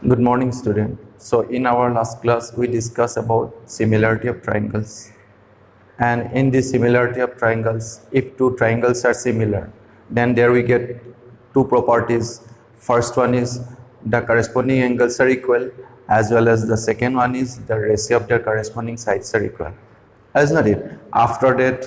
Good morning, student. So in our last class, we discussed about similarity of triangles. And in the similarity of triangles, if two triangles are similar, then there we get two properties. First one is the corresponding angles are equal, as well as the second one is the ratio of their corresponding sides are equal. Isn't it? After that,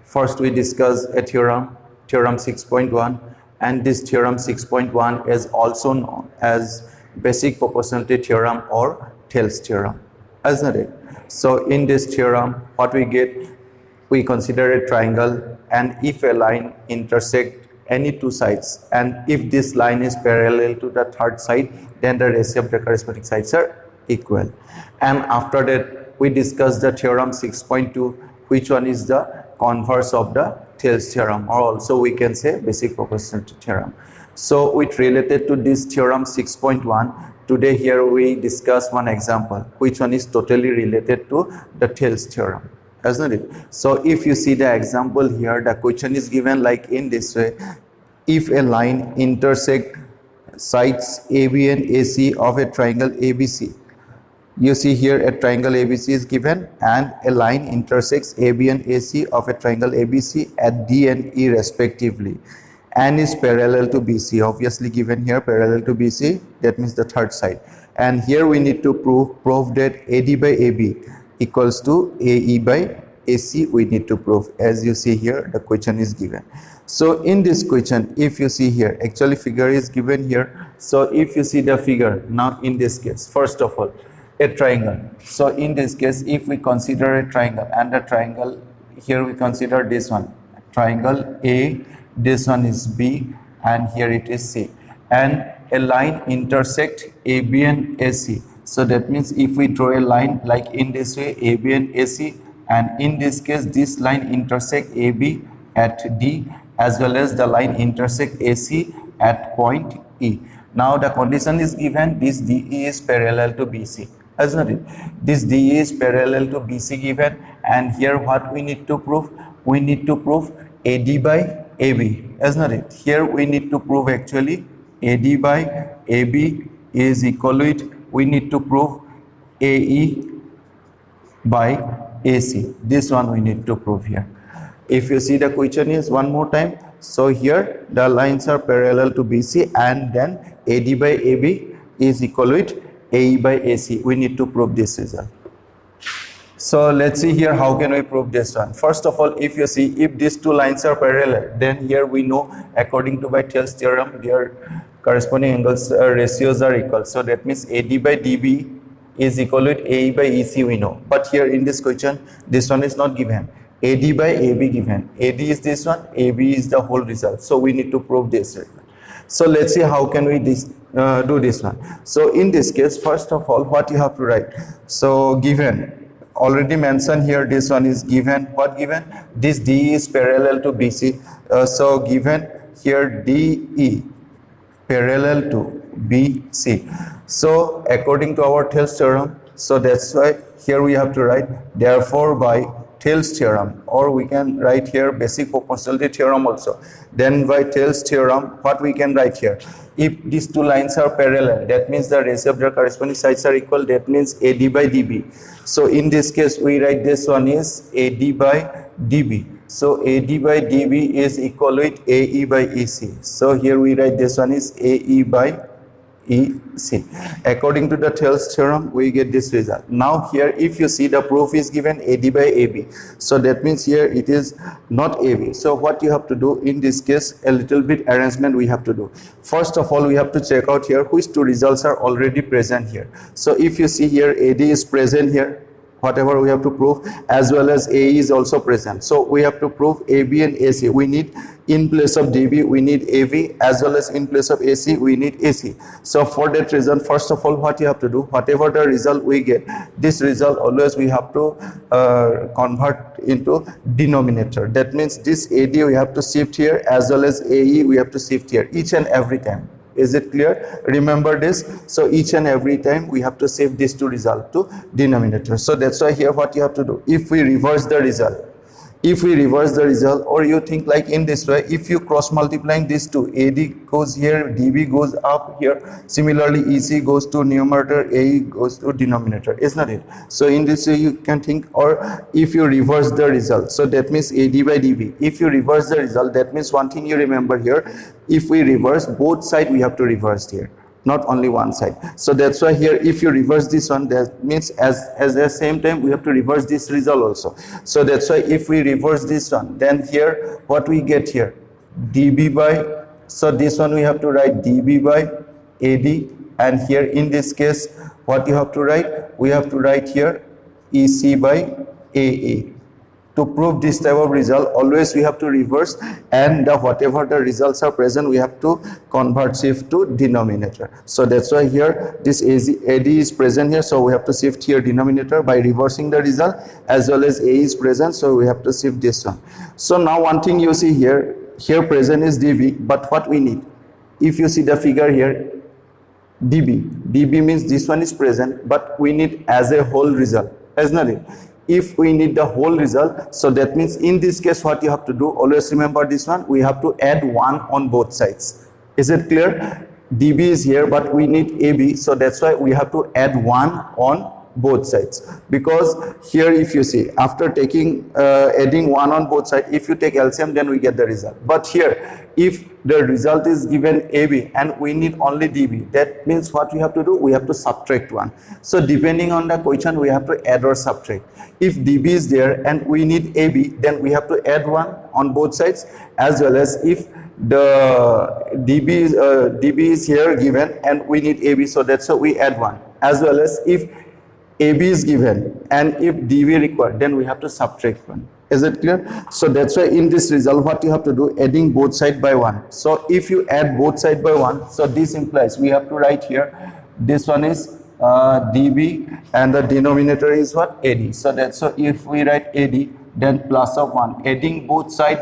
first we discuss a theorem, theorem 6.1, and this theorem 6.1 is also known as basic proportionality theorem or Thales theorem, isn't it? So in this theorem, what we get, we consider a triangle, and if a line intersect any two sides, and if this line is parallel to the third side, then the ratio of the corresponding sides are equal. And after that, we discussed the theorem 6.2, which one is the converse of the Thales theorem, or also we can say basic proportionality theorem. So with related to this theorem 6.1, today here we discuss one example, which one is totally related to the Thales theorem, isn't it? So if you see the example here, the question is given like in this way: if a line intersect sides AB and AC of a triangle ABC. You see here a triangle ABC is given, and a line intersects AB and AC of a triangle ABC at D and E respectively, and is parallel to BC. Obviously given here parallel to BC, that means the third side. And here we need to prove that AD by AB equals to AE by AC. We need to prove, as you see here the question is given. So in this question, if you see here, actually figure is given here. So if you see the figure, now in this case, first of all, a triangle. So in this case, if we consider a triangle, and the triangle here we consider this one, triangle A, this one is B, and here it is C, and a line intersect AB and AC. So that means if we draw a line like in this way, AB and AC, and in this case this line intersect AB at D, as well as the line intersect AC at point E. Now the condition is given, this DE is parallel to BC, isn't it? This DE is parallel to BC given, and here what we need to prove? We need to prove AD by AB, isn't it? Here we need to prove actually AD by AB is equal with, we need to prove AE by AC. This one we need to prove here. If you see the question is one more time, so here the lines are parallel to BC, and then AD by AB is equal with AE by AC. We need to prove this result. So let's see here how can we prove this one. First of all, if you see, if these two lines are parallel, then here we know according to by Thales theorem their corresponding angles ratios are equal. So that means AD by DB is equal with AE by EC, we know. But here in this question, this one is not given. AD by AB given. AD is this one, AB is the whole result. So we need to prove this result. So let's see how can we do this one. So in this case, first of all, what you have to write? So given, already mentioned here, this one is given. What given? This DE is parallel to BC. So given here DE parallel to BC. So according to our Thales theorem, so that's why here we have to write therefore by Thales theorem, or we can write here basic proportionality theorem also. Then by Thales theorem, what we can write here? If these two lines are parallel, that means the ratio of their corresponding sides are equal. That means AD by DB. So in this case, we write this one is AD by DB. So AD by DB is equal with AE by EC. So here we write this one is AE by EC. According to the Thales theorem, we get this result. Now here if you see the proof is given AD by AB. So that means here it is not AB. So what you have to do in this case, a little bit arrangement we have to do. First of all, we have to check out here which two results are already present here. So if you see here AD is present here, whatever we have to prove, as well as AE is also present. So we have to prove AB and AC. We need in place of DB, we need AV, as well as in place of AC, we need AC. So for that reason, first of all, what you have to do, whatever the result we get, this result always we have to convert into denominator. That means this AD we have to shift here, as well as AE we have to shift here, each and every time. Is it clear? Remember this. So each and every time we have to shift these two results to denominator. So that's why here what you have to do, if we reverse the result, if we reverse the result, or you think like in this way, if you cross multiplying these two, AD goes here, DB goes up here, similarly EC goes to numerator, AE goes to denominator, isn't it? So in this way you can think, or if you reverse the result, so that means AD by DB. If you reverse the result, that means one thing you remember here, if we reverse both sides, we have to reverse here, not only one side. So that's why here, if you reverse this one, that means as the same time we have to reverse this result also. So that's why if we reverse this one, then here what we get here, dB by, so this one we have to write dB by AD, and here in this case what you have to write, we have to write here EC by AA. To prove this type of result, always we have to reverse, and whatever the results are present, we have to convert, shift to denominator. So that's why here this AD is present here, so we have to shift here denominator by reversing the result, as well as A is present, so we have to shift this one. So now one thing you see here present is dB, but what we need, if you see the figure here, dB means this one is present, but we need as a whole result, isn't it? If we need the whole result, so that means in this case what you have to do, always remember this one, we have to add 1 on both sides. Is it clear? dB is here, but we need AB, so that's why we have to add 1 on both sides. Because here if you see, after taking adding 1 on both sides, if you take LCM, then we get the result. But here if the result is given AB and we need only dB, that means what we have to do, we have to subtract 1. So depending on the question, we have to add or subtract. If dB is there and we need AB, then we have to add 1 on both sides, as well as if the dB is here given and we need AB, so that's why we add 1, as well as if AB is given and if dB required, then we have to subtract 1. Is it clear? So that's why in this result what you have to do, adding both sides by 1. So if you add both sides by 1, so this implies we have to write here, this one is dB and the denominator is what, AD. So that's so if we write AD, then plus of 1, adding both sides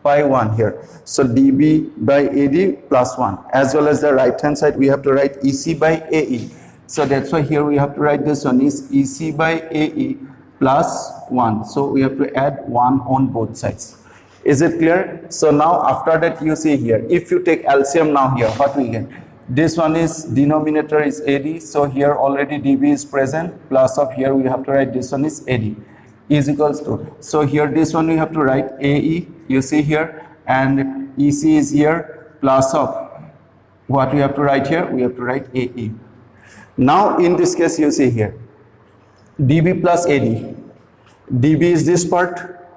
by 1 here. So dB by AD plus 1, as well as the right hand side we have to write EC by AE. So that's why here we have to write this one is EC by AE plus 1. So we have to add 1 on both sides. Is it clear? So now after that you see here, if you take LCM now here, what we get? This one is denominator is AD, so here already dB is present, plus of here we have to write this one is AD is equals to, so here this one we have to write AE, you see here, and EC is here, plus of what we have to write here, we have to write AE. Now in this case you see here, dB plus AD, dB is this part,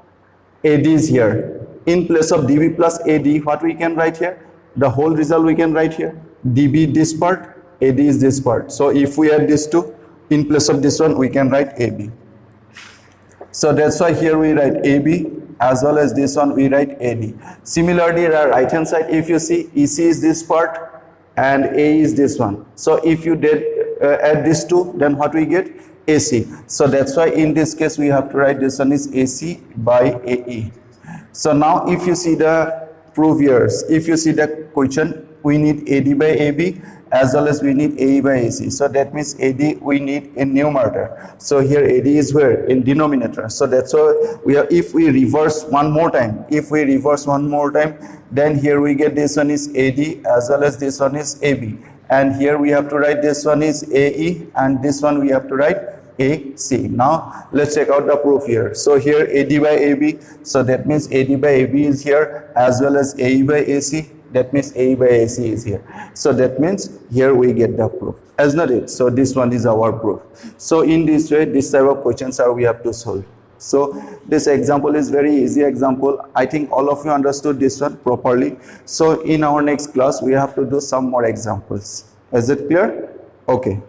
AD is here. In place of dB plus AD, what we can write here, the whole result we can write here, dB this part, AD is this part. So if we add these two, in place of this one we can write AB. So that's why here we write AB, as well as this one we write AD. Similarly the right hand side, if you see, EC is this part and A is this one. So if you did add these two, then what we get, AC. So that's why in this case we have to write this one is AC by AE. So now if you see the proof here, if you see the question, we need AD by AB as well as we need AE by AC. So that means AD we need in numerator. So here AD is where, in denominator. So that's why we have, if we reverse one more time, then here we get this one is AD as well as this one is AB. And here we have to write this one is AE and this one we have to write AC. Now let's check out the proof here. So here AD by AB, so that means AD by AB is here as well as AE by AC, that means AE by AC is here. So that means here we get the proof, isn't it? So this one is our proof. So in this way, this type of questions we have to solve. So this example is very easy example. I think all of you understood this one properly. So in our next class we have to do some more examples. Is it clear? Okay.